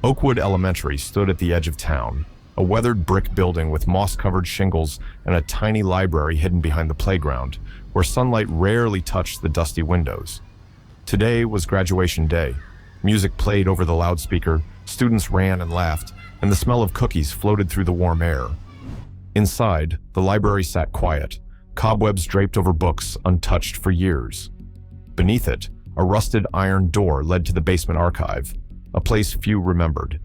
Oakwood Elementary stood at the edge of town, a weathered brick building with moss-covered shingles and a tiny library hidden behind the playground, where sunlight rarely touched the dusty windows. Today was graduation day. Music played over the loudspeaker, students ran and laughed, and the smell of cookies floated through the warm air. Inside, the library sat quiet, cobwebs draped over books untouched for years. Beneath it, a rusted iron door led to the basement archive, a place few remembered.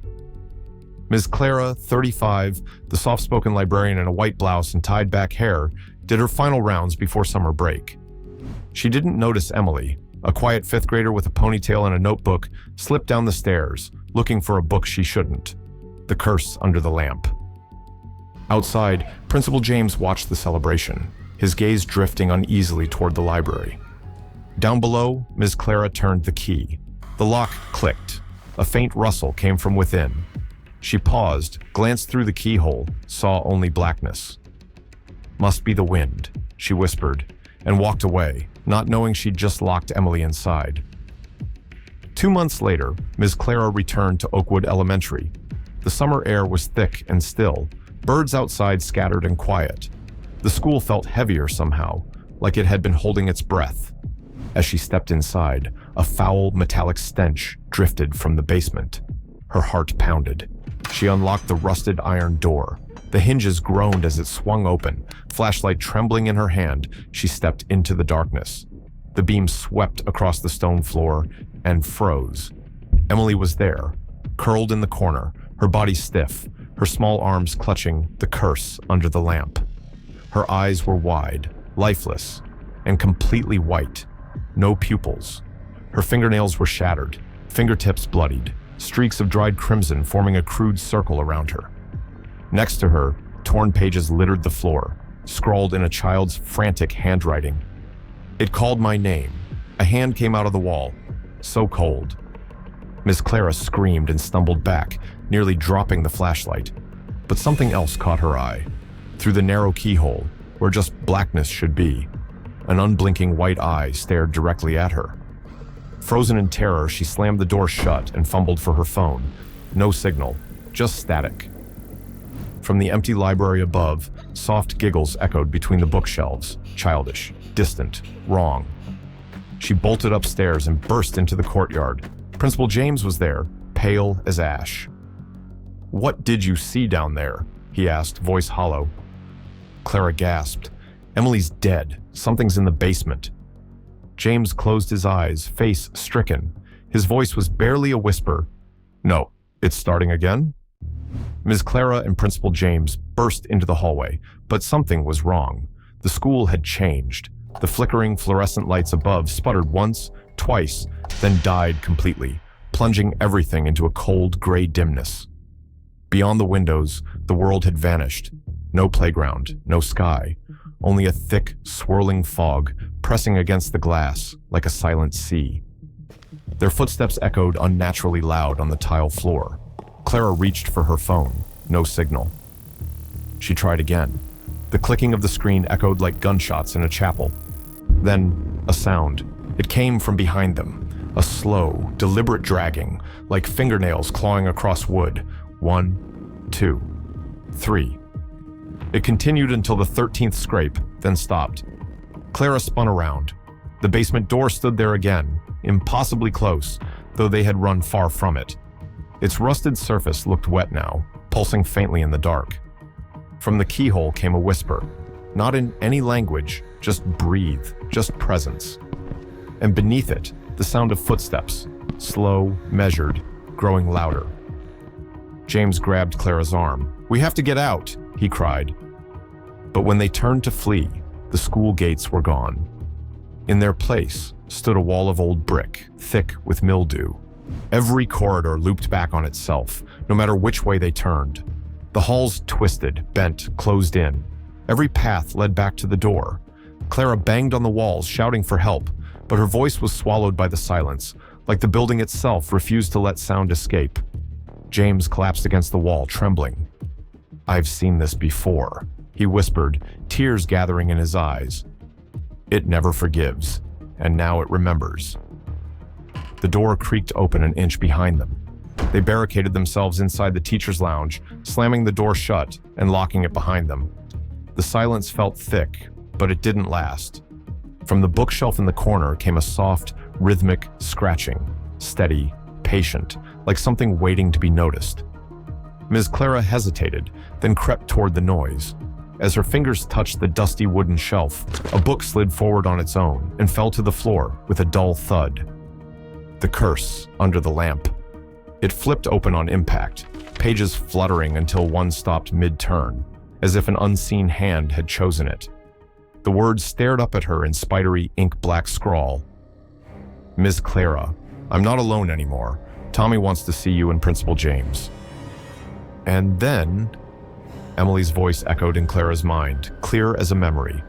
Ms. Clara, 35, the soft-spoken librarian in a white blouse and tied-back hair, did her final rounds before summer break. She didn't notice Emily, a quiet fifth grader with a ponytail and a notebook, slipped down the stairs, looking for a book she shouldn't. The Curse Under the Lamp. Outside, Principal James watched the celebration, his gaze drifting uneasily toward the library. Down below, Ms. Clara turned the key. The lock clicked. A faint rustle came from within. She paused, glanced through the keyhole, saw only blackness. "Must be the wind," she whispered, and walked away, not knowing she'd just locked Emily inside. 2 months later, Ms. Clara returned to Oakwood Elementary. The summer air was thick and still, birds outside scattered and quiet. The school felt heavier somehow, like it had been holding its breath. As she stepped inside, a foul, metallic stench drifted from the basement. Her heart pounded. She unlocked the rusted iron door. The hinges groaned as it swung open. Flashlight trembling in her hand, she stepped into the darkness. The beam swept across the stone floor and froze. Emily was there, curled in the corner, her body stiff, her small arms clutching the curse under the lamp. Her eyes were wide, lifeless, and completely white. No pupils. Her fingernails were shattered, fingertips bloodied, streaks of dried crimson forming a crude circle around her. Next to her, torn pages littered the floor, scrawled in a child's frantic handwriting. It called my name. A hand came out of the wall. So cold. Miss Clara screamed and stumbled back, nearly dropping the flashlight. But something else caught her eye. Through the narrow keyhole, where just blackness should be, an unblinking white eye stared directly at her. Frozen in terror, she slammed the door shut and fumbled for her phone. No signal, just static. From the empty library above, soft giggles echoed between the bookshelves, childish, distant, wrong. She bolted upstairs and burst into the courtyard. Principal James was there, pale as ash. "What did you see down there?" he asked, voice hollow. Clara gasped. "Emily's dead. Something's in the basement." James closed his eyes, face stricken. His voice was barely a whisper. "No, it's starting again?" Ms. Clara and Principal James burst into the hallway, but something was wrong. The school had changed. The flickering fluorescent lights above sputtered once, twice, then died completely, plunging everything into a cold, gray dimness. Beyond the windows, the world had vanished. No playground, no sky, only a thick, swirling fog pressing against the glass like a silent sea. Their footsteps echoed unnaturally loud on the tile floor. Clara reached for her phone. No signal. She tried again. The clicking of the screen echoed like gunshots in a chapel. Then, a sound. It came from behind them. A slow, deliberate dragging, like fingernails clawing across wood. 1, 2, 3. It continued until the 13th scrape, then stopped. Clara spun around. The basement door stood there again, impossibly close, though they had run far from it. Its rusted surface looked wet now, pulsing faintly in the dark. From the keyhole came a whisper, not in any language, just breathe, just presence. And beneath it, the sound of footsteps, slow, measured, growing louder. James grabbed Clara's arm. "We have to get out," he cried. But when they turned to flee, the school gates were gone. In their place stood a wall of old brick, thick with mildew. Every corridor looped back on itself, no matter which way they turned. The halls twisted, bent, closed in. Every path led back to the door. Clara banged on the walls, shouting for help, but her voice was swallowed by the silence, like the building itself refused to let sound escape. James collapsed against the wall, trembling. "I've seen this before," he whispered, tears gathering in his eyes. "It never forgives, and now it remembers." The door creaked open an inch behind them. They barricaded themselves inside the teacher's lounge, slamming the door shut and locking it behind them. The silence felt thick, but it didn't last. From the bookshelf in the corner came a soft, rhythmic scratching, steady, patient, like something waiting to be noticed. Ms. Clara hesitated, then crept toward the noise. As her fingers touched the dusty wooden shelf, a book slid forward on its own and fell to the floor with a dull thud. The Curse Under the Lamp. It flipped open on impact, pages fluttering until one stopped mid-turn, as if an unseen hand had chosen it. The words stared up at her in spidery ink-black scrawl. Ms. Clara, I'm not alone anymore. Tommy wants to see you and Principal James. And then, Emily's voice echoed in Clara's mind, clear as a memory.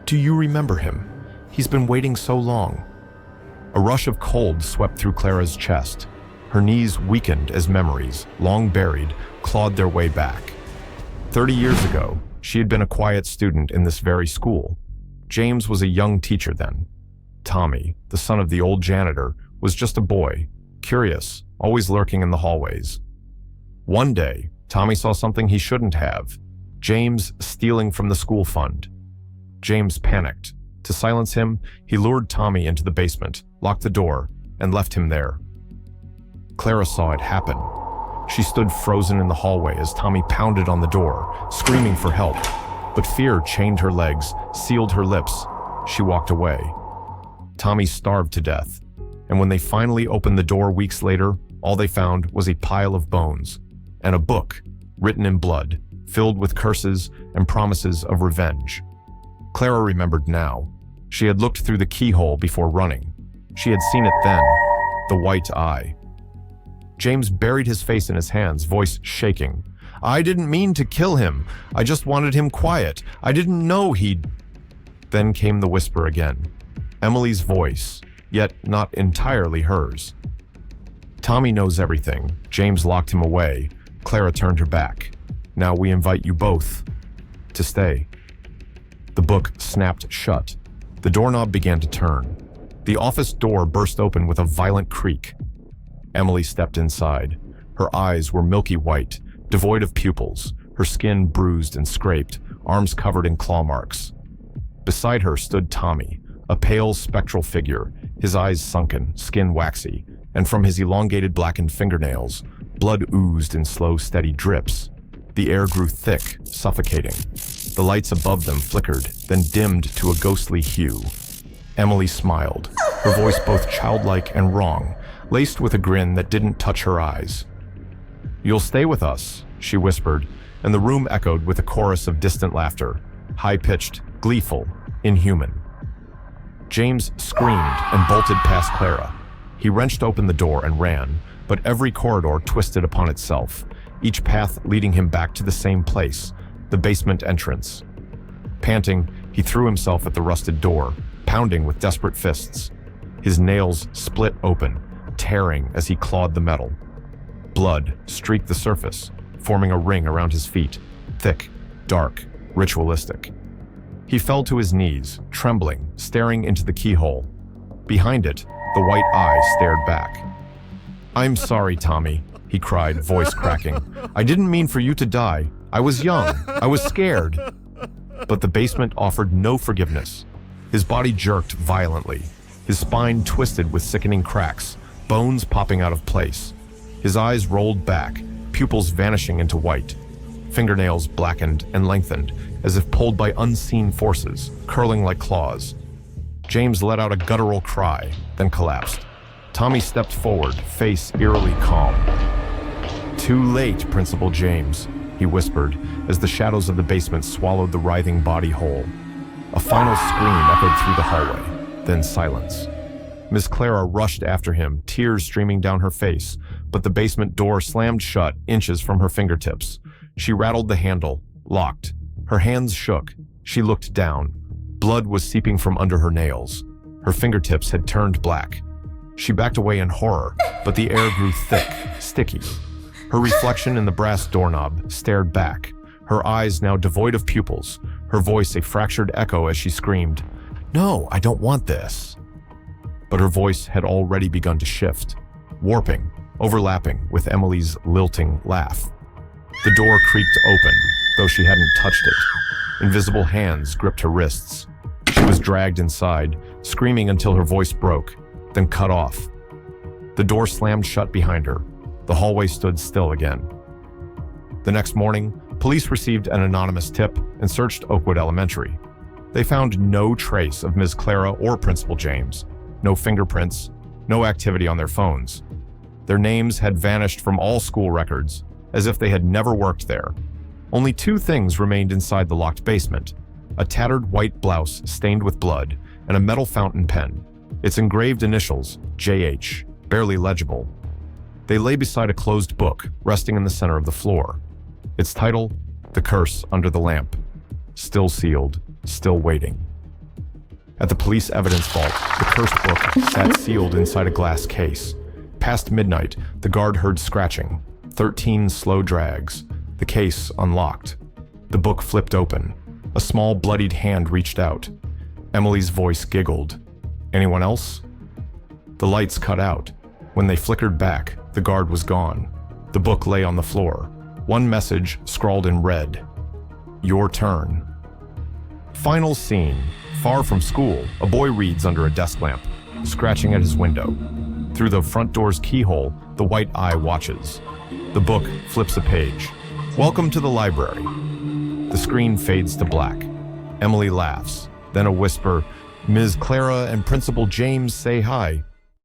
Do you remember him? He's been waiting so long. A rush of cold swept through Clara's chest. Her knees weakened as memories, long buried, clawed their way back. 30 years ago, she had been a quiet student in this very school. James was a young teacher then. Tommy, the son of the old janitor, was just a boy, curious, always lurking in the hallways. One day, Tommy saw something he shouldn't have. James stealing from the school fund. James panicked. To silence him, he lured Tommy into the basement, locked the door, and left him there. Clara saw it happen. She stood frozen in the hallway as Tommy pounded on the door, screaming for help. But fear chained her legs, sealed her lips. She walked away. Tommy starved to death, and when they finally opened the door weeks later, all they found was a pile of bones and a book written in blood, filled with curses and promises of revenge. Clara remembered now. She had looked through the keyhole before running. She had seen it then, the white eye. James buried his face in his hands, voice shaking. I didn't mean to kill him. I just wanted him quiet. I didn't know he'd... Then came the whisper again. Emily's voice, yet not entirely hers. Tommy knows everything. James locked him away. Clara turned her back. Now we invite you both to stay. The book snapped shut. The doorknob began to turn. The office door burst open with a violent creak. Emily stepped inside. Her eyes were milky white, devoid of pupils, her skin bruised and scraped, arms covered in claw marks. Beside her stood Tommy, a pale, spectral figure, his eyes sunken, skin waxy, and from his elongated blackened fingernails, blood oozed in slow, steady drips. The air grew thick, suffocating. The lights above them flickered, then dimmed to a ghostly hue. Emily smiled, her voice both childlike and wrong, laced with a grin that didn't touch her eyes. You'll stay with us, she whispered, and the room echoed with a chorus of distant laughter, high-pitched, gleeful, inhuman. James screamed and bolted past Clara. He wrenched open the door and ran, but every corridor twisted upon itself, each path leading him back to the same place, the basement entrance. Panting, he threw himself at the rusted door, pounding with desperate fists. His nails split open, tearing as he clawed the metal. Blood streaked the surface, forming a ring around his feet, thick, dark, ritualistic. He fell to his knees, trembling, staring into the keyhole. Behind it, the white eye stared back. I'm sorry, Tommy, he cried, voice cracking. I didn't mean for you to die. I was young. I was scared. But the basement offered no forgiveness. His body jerked violently, his spine twisted with sickening cracks, bones popping out of place. His eyes rolled back, pupils vanishing into white. Fingernails blackened and lengthened, as if pulled by unseen forces, curling like claws. James let out a guttural cry, then collapsed. Tommy stepped forward, face eerily calm. Too late, Principal James, he whispered, as the shadows of the basement swallowed the writhing body whole. A final scream echoed through the hallway, then silence. Miss Clara rushed after him, tears streaming down her face, but the basement door slammed shut inches from her fingertips. She rattled the handle, locked. Her hands shook. She looked down. Blood was seeping from under her nails. Her fingertips had turned black. She backed away in horror, but the air grew thick, sticky. Her reflection in the brass doorknob stared back, her eyes now devoid of pupils, her voice a fractured echo as she screamed, "No, I don't want this." But her voice had already begun to shift, warping, overlapping with Emily's lilting laugh. The door creaked open, though she hadn't touched it. Invisible hands gripped her wrists. She was dragged inside, screaming until her voice broke, then cut off. The door slammed shut behind her. The hallway stood still again. The next morning, police received an anonymous tip and searched Oakwood Elementary. They found no trace of Ms. Clara or Principal James, no fingerprints, no activity on their phones. Their names had vanished from all school records, as if they had never worked there. Only two things remained inside the locked basement: a tattered white blouse stained with blood and a metal fountain pen, its engraved initials, JH, barely legible. They lay beside a closed book, resting in the center of the floor. Its title, The Curse Under the Lamp. Still sealed, still waiting. At the police evidence vault, the cursed book sat sealed inside a glass case. Past midnight, the guard heard scratching. 13 slow drags. The case unlocked. The book flipped open. A small bloodied hand reached out. Emily's voice giggled. Anyone else? The lights cut out. When they flickered back, the guard was gone. The book lay on the floor. One message scrawled in red. Your turn. Final scene. Far from school, a boy reads under a desk lamp, scratching at his window. Through the front door's keyhole, the white eye watches. The book flips a page. Welcome to the library. The screen fades to black. Emily laughs. Then a whisper, Ms. Clara and Principal James say hi.